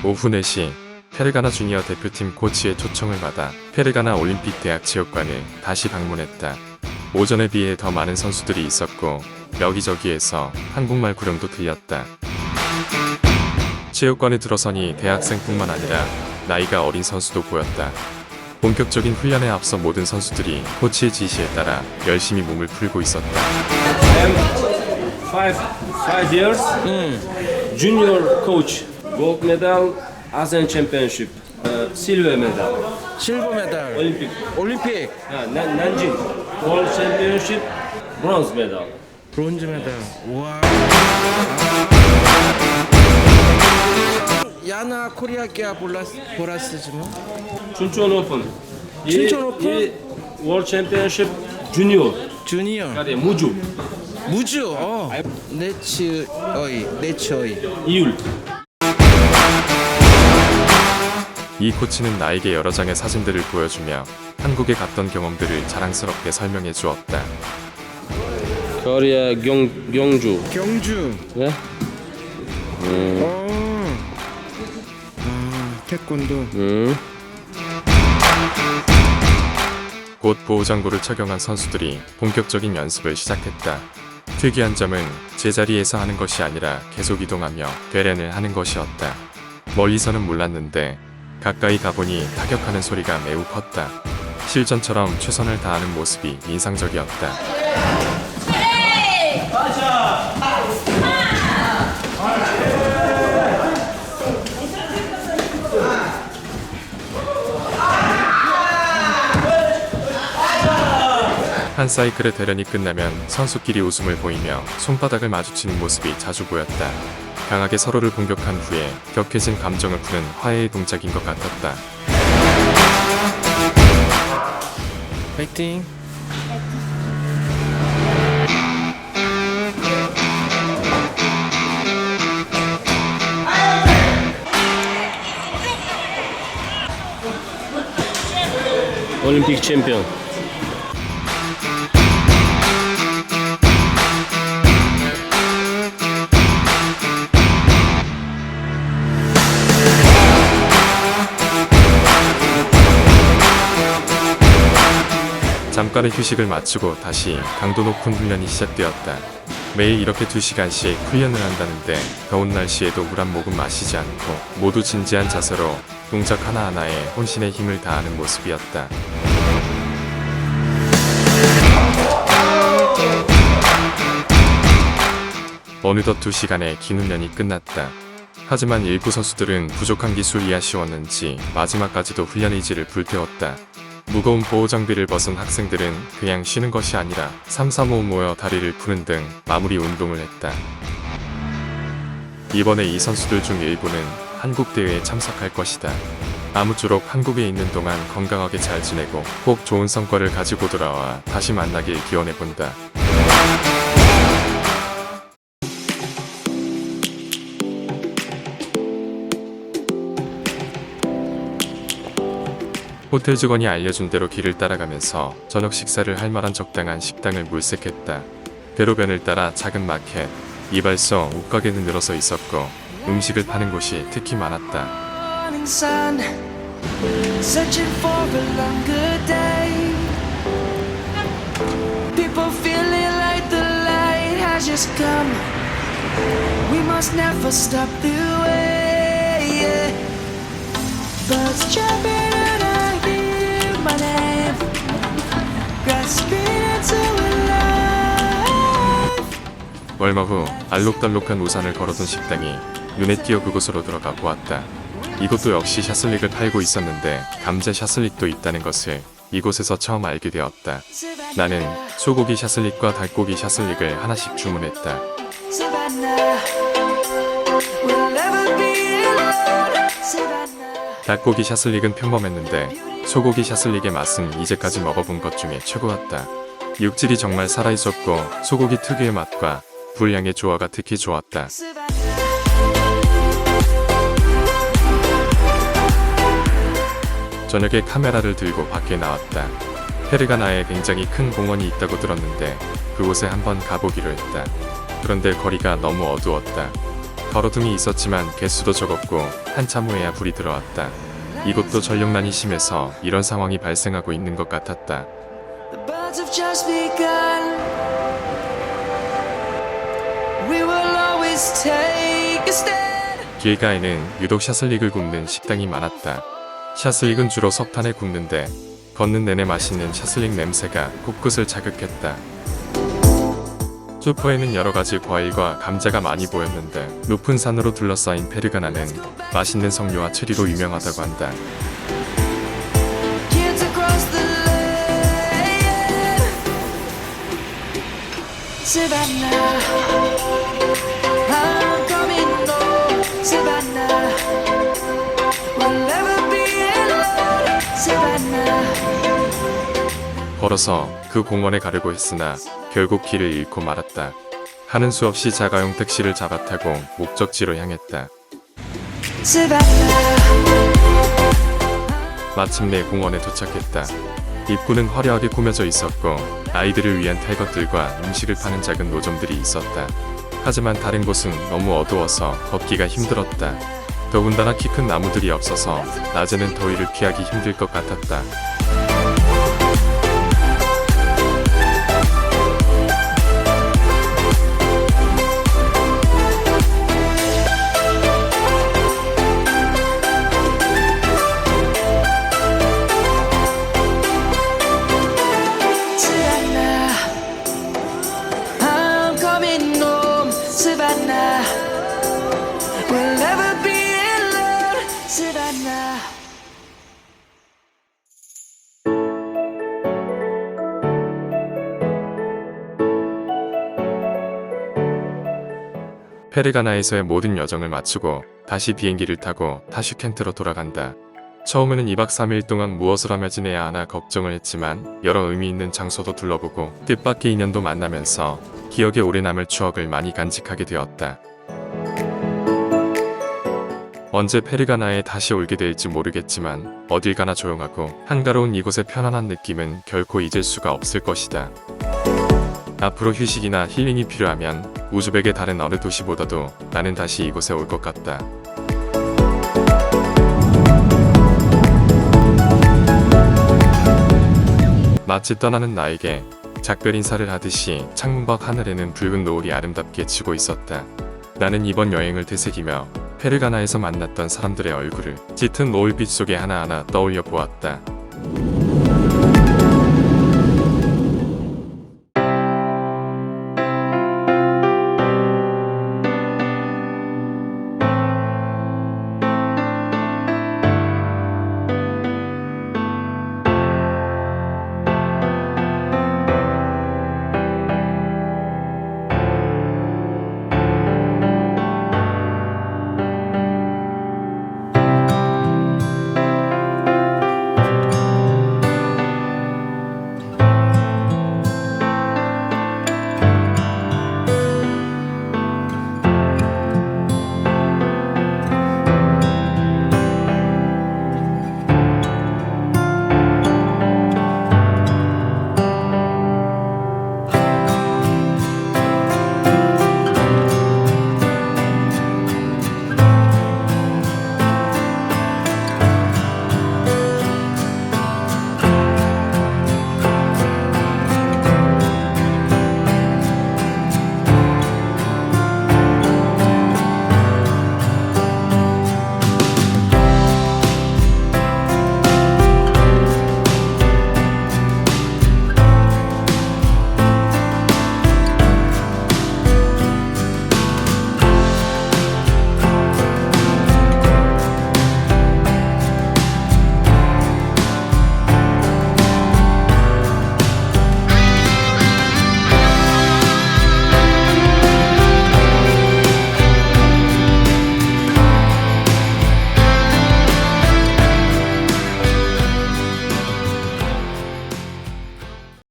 오후 4시 페르가나 주니어 대표팀 코치의 초청을 받아 페르가나 올림픽 대학 체육관을 다시 방문했다. 오전에 비해 더 많은 선수들이 있었고 여기저기에서 한국말 구령도 들렸다. 체육관에 들어서니 대학생뿐만 아니라 나이가 어린 선수도 보였다. 본격적인 훈련에 앞서 모든 선수들이 코치의 지시에 따라 열심히 몸을 풀고 있었다. I am 5 years junior coach. Gold medal, Asian Championship, silver medal, 실버 메달. Olympic, 올림픽. Nanjing, World Championship, bronze medal. 브론즈 메달. 와. 야나 코리아 기아 보라스 뭐. Chuncheon Open. Chuncheon Open? World Championship Junior. 주니어. Korea, Muju, 무주. 네츠어이. Iul. 이 코치는 나에게 여러 장의 사진들을 보여주며 한국에 갔던 경험들을 자랑스럽게 설명해 주었다. Korea, Gyeongju. 경주. 네? 태권도. 곧 보호장구를 착용한 선수들이 본격적인 연습을 시작했다. 특이한 점은 제자리에서 하는 것이 아니라 계속 이동하며 되련을 하는 것이었다. 멀리서는 몰랐는데 가까이 가보니 타격하는 소리가 매우 컸다. 실전처럼 최선을 다하는 모습이 인상적이었다. 한 사이클의 대련이 끝나면 선수끼리 웃음을 보이며 손바닥을 마주치는 모습이 자주 보였다. 강하게 서로를 공격한 후에 격해진 감정을 푸는 화해의 동작인 것 같았다. 파이팅. Olympic champion. 잠깐의 휴식을 마치고 다시 강도 높은 훈련이 시작되었다. 매일 이렇게 2시간씩 훈련을 한다는데 더운 날씨에도 물 한 모금 마시지 않고 모두 진지한 자세로 동작 하나하나에 혼신의 힘을 다하는 모습이었다. 어느덧 2시간의 긴 훈련이 끝났다. 하지만 일부 선수들은 부족한 기술이 아쉬웠는지 마지막까지도 훈련 의지를 불태웠다. 무거운 보호 장비를 벗은 학생들은 그냥 쉬는 것이 아니라 3-3-5 모여 다리를 푸는 등 마무리 운동을 했다. 이번에 이 선수들 중 일부는 한국 대회에 참석할 것이다. 아무쪼록 한국에 있는 동안 건강하게 잘 지내고 꼭 좋은 성과를 가지고 돌아와 다시 만나길 기원해본다. 호텔 직원이 알려준 대로 길을 따라가면서 저녁 식사를 할 만한 적당한 식당을 물색했다. 대로변을 따라 작은 마켓, 이발소, 옷가게는 늘어서 있었고 음식을 파는 곳이 특히 많았다. 얼마 후 알록달록한 우산을 걸어둔 식당이 눈에 띄어 그곳으로 들어가 보았다. 이곳도 역시 샤슬릭을 팔고 있었는데 감자 샤슬릭도 있다는 것을 이곳에서 처음 알게 되었다. 나는 소고기 샤슬릭과 닭고기 샤슬릭을 하나씩 주문했다. 닭고기 샤슬릭은 평범했는데 소고기 샤슬릭의 맛은 이제까지 먹어본 것 중에 최고였다. 육질이 정말 살아있었고 소고기 특유의 맛과 불향의 조화가 특히 좋았다. 저녁에 카메라를 들고 밖에 나왔다. 페르가나에 굉장히 큰 공원이 있다고 들었는데 그곳에 한번 가보기로 했다. 그런데 거리가 너무 어두웠다. 가로등이 있었지만 개수도 적었고 한참 후에야 불이 들어왔다. 이곳도 전력난이 심해서 이런 상황이 발생하고 있는 것 같았다. The birds have just begun. We will always take a stand. 길가에는 유독 샤슬릭을 굽는 식당이 많았다. 샤슬릭은 주로 석탄에 굽는데 걷는 내내 맛있는 샤슬릭 냄새가 코끝을 자극했다. 슈퍼에는 여러가지 과일과 감자가 많이 보였는데 높은 산으로 둘러싸인 페르가나는 맛있는 석류와 체리로 유명하다고 한다. Kids across the lane. Savannah, I'm coming home. Savannah, we'll never be alone. Savannah. 걸어서 그 공원에 가려고 했으나 결국 길을 잃고 말았다. 하는 수 없이 자가용 택시를 잡아 타고 목적지로 향했다. Savannah. 마침내 공원에 도착했다. 입구는 화려하게 꾸며져 있었고 아이들을 위한 탈 것들과 음식을 파는 작은 노점들이 있었다. 하지만 다른 곳은 너무 어두워서 걷기가 힘들었다. 더군다나 키 큰 나무들이 없어서 낮에는 더위를 피하기 힘들 것 같았다. Savannah, I'm coming home. Savannah, we'll never be alone. Savannah. 페르가나에서의 모든 여정을 마치고 다시 비행기를 타고 타슈켄트로 돌아간다. 처음에는 2박 3일 동안 무엇을 하며 지내야 하나 걱정을 했지만 여러 의미 있는 장소도 둘러보고 뜻밖의 인연도 만나면서 기억에 오래 남을 추억을 많이 간직하게 되었다. 언제 페르가나에 다시 올게 될지 모르겠지만 어딜 가나 조용하고 한가로운 이곳의 편안한 느낌은 결코 잊을 수가 없을 것이다. 앞으로 휴식이나 힐링이 필요하면 우즈벡의 다른 어느 도시보다도 나는 다시 이곳에 올 것 같다. 마치 떠나는 나에게 작별 인사를 하듯이 창문 밖 하늘에는 붉은 노을이 아름답게 지고 있었다. 나는 이번 여행을 되새기며 페르가나에서 만났던 사람들의 얼굴을 짙은 노을빛 속에 하나하나 떠올려 보았다.